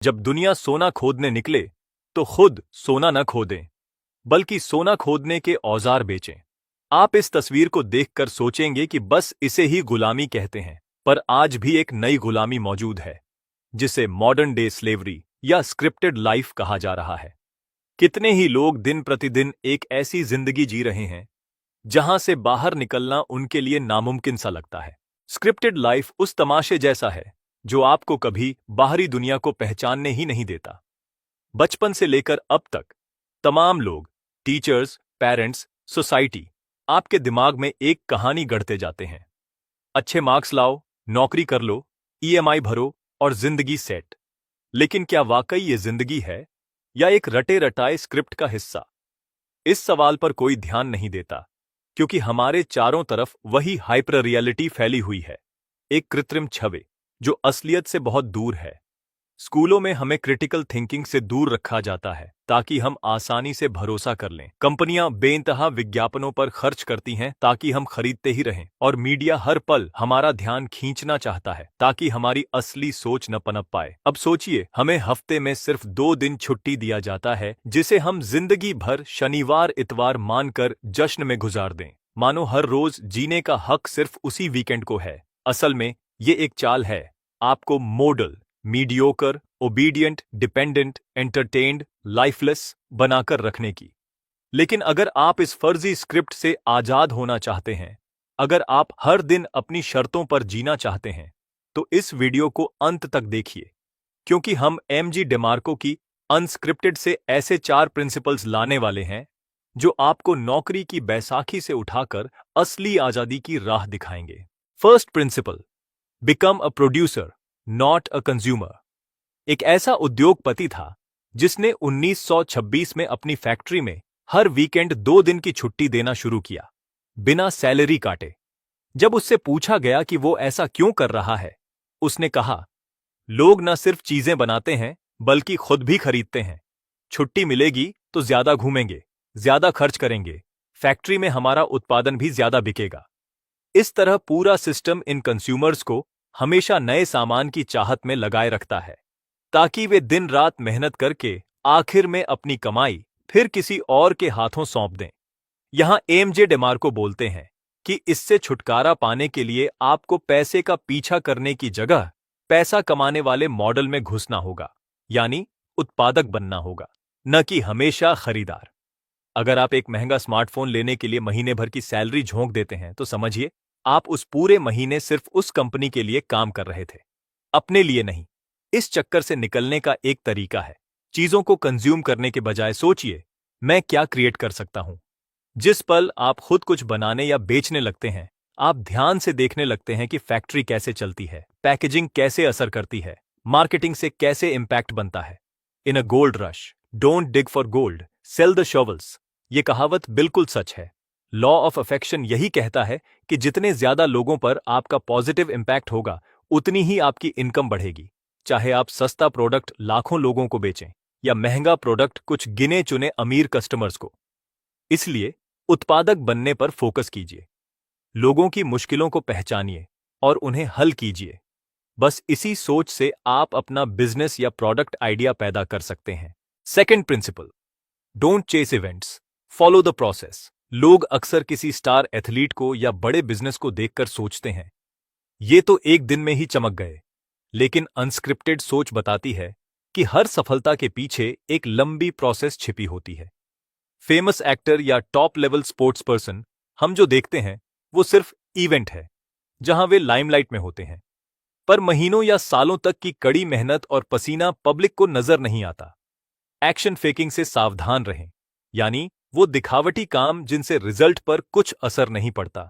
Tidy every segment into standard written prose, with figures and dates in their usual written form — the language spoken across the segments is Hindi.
जब दुनिया सोना खोदने निकले तो खुद सोना न खोदें, बल्कि सोना खोदने के औजार बेचें। आप इस तस्वीर को देखकर सोचेंगे कि बस इसे ही गुलामी कहते हैं, पर आज भी एक नई गुलामी मौजूद है, जिसे मॉडर्न डे स्लेवरी या स्क्रिप्टेड लाइफ कहा जा रहा है। कितने ही लोग दिन प्रतिदिन एक ऐसी जिंदगी जी रहे हैं जहां से बाहर निकलना उनके लिए नामुमकिन सा लगता है। स्क्रिप्टेड लाइफ उस तमाशे जैसा है जो आपको कभी बाहरी दुनिया को पहचानने ही नहीं देता। बचपन से लेकर अब तक तमाम लोग, टीचर्स, पेरेंट्स, सोसाइटी, आपके दिमाग में एक कहानी गढ़ते जाते हैं। अच्छे मार्क्स लाओ, नौकरी कर लो, ईएमआई भरो और जिंदगी सेट। लेकिन क्या वाकई ये जिंदगी है या एक रटे रटाए स्क्रिप्ट का हिस्सा? इस सवाल पर कोई ध्यान नहीं देता, क्योंकि हमारे चारों तरफ वही हाइपर रियलिटी फैली हुई है, एक कृत्रिम छवि जो असलियत से बहुत दूर है। स्कूलों में हमें क्रिटिकल थिंकिंग से दूर रखा जाता है ताकि हम आसानी से भरोसा कर लें। कंपनियां बेइंतहा विज्ञापनों पर खर्च करती हैं ताकि हम खरीदते ही रहें, और मीडिया हर पल हमारा ध्यान खींचना चाहता है ताकि हमारी असली सोच न पनप पाए। अब सोचिए, हमें हफ्ते में सिर्फ 2 दिन छुट्टी दिया जाता है, जिसे हम जिंदगी भर शनिवार इतवार मानकर जश्न में गुजार दें, मानो हर रोज जीने का हक सिर्फ उसी वीकेंड को है। असल में ये एक चाल है, आपको model, mediocre, obedient, dependent, entertained, lifeless बनाकर रखने की। लेकिन अगर आप इस फर्जी स्क्रिप्ट से आजाद होना चाहते हैं, अगर आप हर दिन अपनी शर्तों पर जीना चाहते हैं, तो इस वीडियो को अंत तक देखिए, क्योंकि हम एमजी डेमार्को की अनस्क्रिप्टेड से ऐसे 4 प्रिंसिपल्स लाने वाले हैं जो आपको नौकरी की बैसाखी से उठाकर असली आजादी की राह दिखाएंगे। First principle, become a producer, not a consumer. एक ऐसा उद्योगपति था जिसने 1926 में अपनी फैक्ट्री में हर वीकेंड 2 दिन की छुट्टी देना शुरू किया, बिना सैलरी काटे। जब उससे पूछा गया कि वो ऐसा क्यों कर रहा है, उसने कहा, लोग न सिर्फ चीजें बनाते हैं बल्कि खुद भी खरीदते हैं। छुट्टी मिलेगी तो ज्यादा घूमेंगे, ज्यादा खर्च करेंगे, फैक्ट्री में हमारा उत्पादन भी ज्यादा बिकेगा। इस तरह पूरा सिस्टम इन कंज्यूमर्स को हमेशा नए सामान की चाहत में लगाए रखता है, ताकि वे दिन रात मेहनत करके आखिर में अपनी कमाई फिर किसी और के हाथों सौंप दें। यहां एमजे डेमार्को बोलते हैं कि इससे छुटकारा पाने के लिए आपको पैसे का पीछा करने की जगह पैसा कमाने वाले मॉडल में घुसना होगा, यानी उत्पादक बनना होगा, न कि हमेशा खरीदार। अगर आप एक महंगा स्मार्टफोन लेने के लिए महीने भर की सैलरी झोंक देते हैं, तो समझिए आप उस पूरे महीने सिर्फ उस कंपनी के लिए काम कर रहे थे, अपने लिए नहीं। इस चक्कर से निकलने का एक तरीका है, चीजों को कंज्यूम करने के बजाय सोचिए, मैं क्या क्रिएट कर सकता हूं। जिस पल आप खुद कुछ बनाने या बेचने लगते हैं, आप ध्यान से देखने लगते हैं कि फैक्ट्री कैसे चलती है, पैकेजिंग कैसे असर करती है, मार्केटिंग से कैसे इंपैक्ट बनता है। In a gold rush, don't dig for gold, sell the shovels. ये कहावत बिल्कुल सच है। लॉ ऑफ अफेक्शन यही कहता है कि जितने ज्यादा लोगों पर आपका पॉजिटिव इंपैक्ट होगा, उतनी ही आपकी इनकम बढ़ेगी, चाहे आप सस्ता प्रोडक्ट लाखों लोगों को बेचें या महंगा प्रोडक्ट कुछ गिने चुने अमीर कस्टमर्स को। इसलिए उत्पादक बनने पर फोकस कीजिए, लोगों की मुश्किलों को पहचानिए और उन्हें हल कीजिए। बस इसी सोच से आप अपना बिजनेस या प्रोडक्ट आइडिया पैदा कर सकते हैं। Second principle, don't chase events, follow the process. लोग अक्सर किसी स्टार एथलीट को या बड़े बिजनेस को देखकर सोचते हैं, ये तो एक दिन में ही चमक गए। लेकिन अनस्क्रिप्टेड सोच बताती है कि हर सफलता के पीछे एक लंबी प्रोसेस छिपी होती है। फेमस एक्टर या टॉप लेवल स्पोर्ट्स पर्सन हम जो देखते हैं, वो सिर्फ इवेंट है जहां वे लाइमलाइट में होते हैं, पर महीनों या सालों तक की कड़ी मेहनत और पसीना पब्लिक को नजर नहीं आता। एक्शन फेकिंग से सावधान रहें, यानी वो दिखावटी काम जिनसे रिजल्ट पर कुछ असर नहीं पड़ता।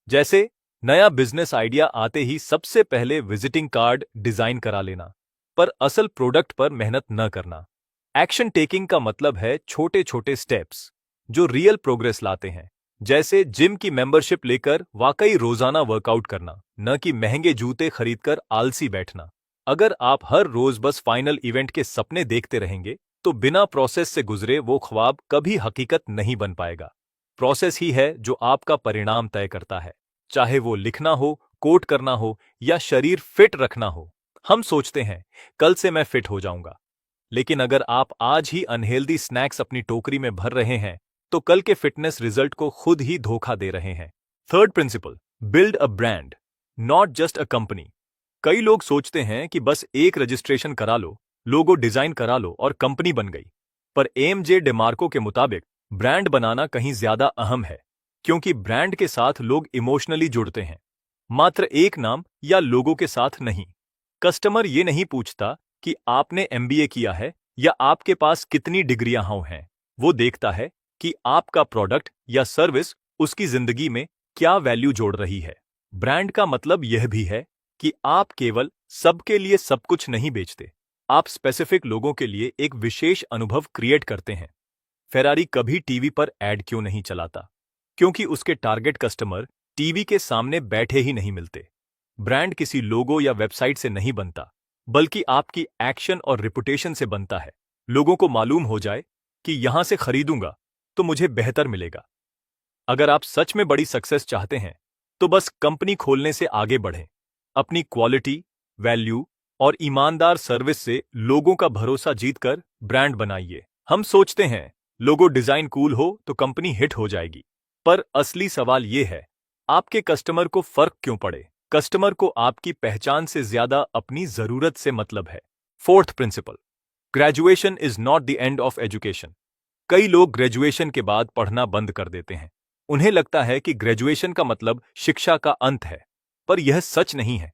जैसे नया बिजनेस आइडिया आते ही सबसे पहले विजिटिंग कार्ड डिजाइन करा लेना, पर असल प्रोडक्ट पर मेहनत न करना। एक्शन टेकिंग का मतलब है छोटे छोटे स्टेप्स जो रियल प्रोग्रेस लाते हैं, जैसे जिम की मेंबरशिप लेकर वाकई रोजाना वर्कआउट करना, न कि महंगे जूते खरीदकर आलसी बैठना। अगर आप हर रोज बस फाइनल इवेंट के सपने देखते रहेंगे, तो बिना प्रोसेस से गुजरे वो ख्वाब कभी हकीकत नहीं बन पाएगा। प्रोसेस ही है जो आपका परिणाम तय करता है, चाहे वो लिखना हो, कोट करना हो या शरीर फिट रखना हो। हम सोचते हैं कल से मैं फिट हो जाऊंगा, लेकिन अगर आप आज ही अनहेल्दी स्नैक्स अपनी टोकरी में भर रहे हैं तो कल के फिटनेस रिजल्ट को खुद ही धोखा दे रहे हैं। Third principal, build a brand, not just a company. कई लोग सोचते हैं कि बस एक रजिस्ट्रेशन करा लो, लोगो डिजाइन करा लो और कंपनी बन गई। पर एमजे डेमार्को के मुताबिक ब्रांड बनाना कहीं ज्यादा अहम है, क्योंकि ब्रांड के साथ लोग इमोशनली जुड़ते हैं, मात्र एक नाम या लोगो के साथ नहीं। कस्टमर ये नहीं पूछता कि आपने एमबीए किया है या आपके पास कितनी डिग्रियां हैं, वो देखता है कि आपका प्रोडक्ट या सर्विस उसकी जिंदगी में क्या वैल्यू जोड़ रही है। ब्रांड का मतलब यह भी है कि आप केवल सबके लिए सब कुछ नहीं बेचते, आप स्पेसिफिक लोगों के लिए एक विशेष अनुभव क्रिएट करते हैं। फेरारी कभी टीवी पर ऐड क्यों नहीं चलाता? क्योंकि उसके टारगेट कस्टमर टीवी के सामने बैठे ही नहीं मिलते। ब्रांड किसी लोगो या वेबसाइट से नहीं बनता, बल्कि आपकी एक्शन और रिपुटेशन से बनता है। लोगों को मालूम हो जाए कि यहां से खरीदूंगा तो मुझे बेहतर मिलेगा। अगर आप सच में बड़ी सक्सेस चाहते हैं तो बस कंपनी खोलने से आगे बढ़ें। अपनी क्वालिटी, वैल्यू और ईमानदार सर्विस से लोगों का भरोसा जीतकर ब्रांड बनाइए। हम सोचते हैं लोगो डिजाइन कूल हो तो कंपनी हिट हो जाएगी, पर असली सवाल यह है, आपके कस्टमर को फर्क क्यों पड़े? कस्टमर को आपकी पहचान से ज्यादा अपनी जरूरत से मतलब है। Fourth principle, graduation is not the end of education. कई लोग ग्रेजुएशन के बाद पढ़ना बंद कर देते हैं। उन्हें लगता है कि ग्रेजुएशन का मतलब शिक्षा का अंत है, पर यह सच नहीं है।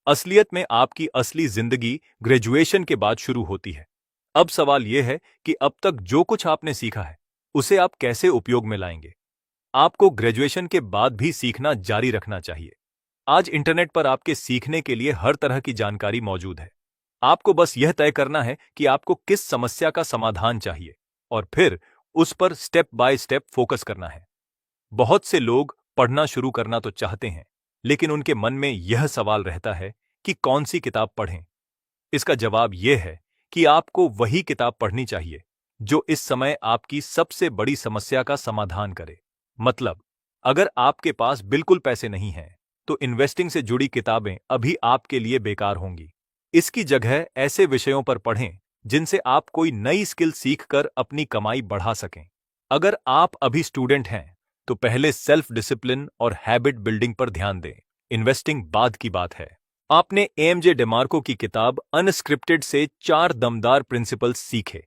असलियत में आपकी असली जिंदगी ग्रेजुएशन के बाद शुरू होती है। अब सवाल यह है कि अब तक जो कुछ आपने सीखा है उसे आप कैसे उपयोग में लाएंगे। आपको ग्रेजुएशन के बाद भी सीखना जारी रखना चाहिए। आज इंटरनेट पर आपके सीखने के लिए हर तरह की जानकारी मौजूद है। आपको बस यह तय करना है कि आपको किस समस्या का समाधान चाहिए और फिर उस पर स्टेप बाय स्टेप फोकस करना है। बहुत से लोग पढ़ना शुरू करना तो चाहते हैं, लेकिन उनके मन में यह सवाल रहता है कि कौन सी किताब पढ़ें। इसका जवाब यह है कि आपको वही किताब पढ़नी चाहिए जो इस समय आपकी सबसे बड़ी समस्या का समाधान करे। मतलब, अगर आपके पास बिल्कुल पैसे नहीं हैं, तो इन्वेस्टिंग से जुड़ी किताबें अभी आपके लिए बेकार होंगी। इसकी जगह ऐसे विषयों पर पढ़ें जिनसे आप कोई नई स्किल सीखकर अपनी कमाई बढ़ा सकें। अगर आप अभी स्टूडेंट हैं, तो पहले सेल्फ डिसिप्लिन और हैबिट बिल्डिंग पर ध्यान दें। इन्वेस्टिंग बाद की बात है। आपने एमजे डेमार्को की किताब अनस्क्रिप्टेड से 4 दमदार प्रिंसिपल्स सीखे।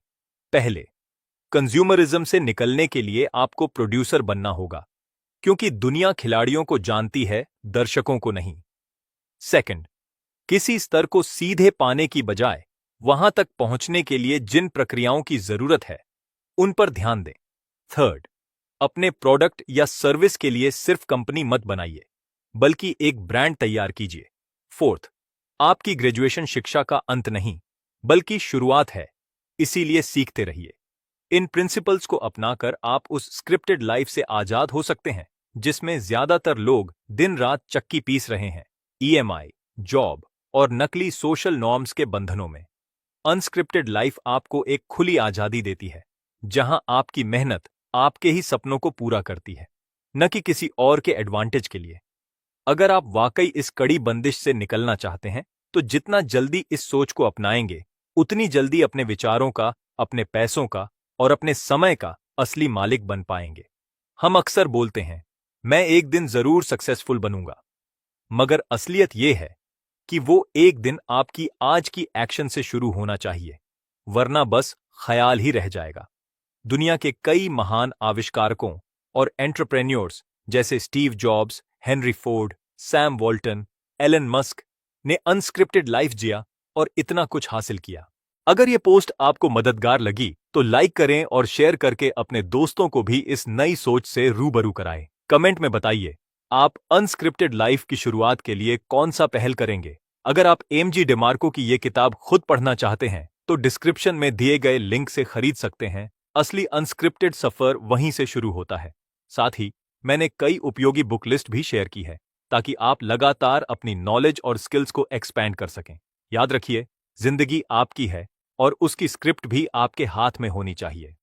पहले, कंज्यूमरिज्म से निकलने के लिए आपको प्रोड्यूसर बनना होगा, क्योंकि दुनिया खिलाड़ियों को जानती है, दर्शकों को नहीं। सेकंड, किसी स्तर को सीधे पाने की बजाय वहां तक पहुंचने के लिए जिन प्रक्रियाओं की जरूरत है उन पर ध्यान दें। थर्ड, अपने प्रोडक्ट या सर्विस के लिए सिर्फ कंपनी मत बनाइए, बल्कि एक ब्रांड तैयार कीजिए। फोर्थ, आपकी ग्रेजुएशन शिक्षा का अंत नहीं, बल्कि शुरुआत है, इसीलिए सीखते रहिए। इन प्रिंसिपल्स को अपनाकर आप उस स्क्रिप्टेड लाइफ से आजाद हो सकते हैं जिसमें ज्यादातर लोग दिन रात चक्की पीस रहे हैं, ईएमआई, जॉब और नकली सोशल नॉर्म्स के बंधनों में। अनस्क्रिप्टेड लाइफ आपको एक खुली आजादी देती है, जहां आपकी मेहनत आपके ही सपनों को पूरा करती है, न कि किसी और के एडवांटेज के लिए। अगर आप वाकई इस कड़ी बंदिश से निकलना चाहते हैं, तो जितना जल्दी इस सोच को अपनाएंगे, उतनी जल्दी अपने विचारों का, अपने पैसों का और अपने समय का असली मालिक बन पाएंगे। हम अक्सर बोलते हैं, मैं एक दिन जरूर सक्सेसफुल बनूंगा, मगर असलियत यह है कि वो एक दिन आपकी आज की एक्शन से शुरू होना चाहिए, वरना बस ख्याल ही रह जाएगा। दुनिया के कई महान आविष्कारकों और एंटरप्रेन्योर्स जैसे Steve Jobs, Henry Ford, Sam Walton, Elon Musk ने अनस्क्रिप्टेड लाइफ जिया और इतना कुछ हासिल किया। अगर ये पोस्ट आपको मददगार लगी तो लाइक करें और शेयर करके अपने दोस्तों को भी इस नई सोच से रूबरू कराएं। कमेंट में बताइए, आप अनस्क्रिप्टेड लाइफ की शुरुआत के लिए कौन सा पहल करेंगे। अगर आप एमजे डेमार्को की ये किताब खुद पढ़ना चाहते हैं तो डिस्क्रिप्शन में दिए गए लिंक से खरीद सकते हैं। असली अनस्क्रिप्टेड सफर वहीं से शुरू होता है। साथ ही मैंने कई उपयोगी बुक लिस्ट भी शेयर की है, ताकि आप लगातार अपनी नॉलेज और स्किल्स को एक्सपैंड कर सकें। याद रखिए, जिंदगी आपकी है और उसकी स्क्रिप्ट भी आपके हाथ में होनी चाहिए।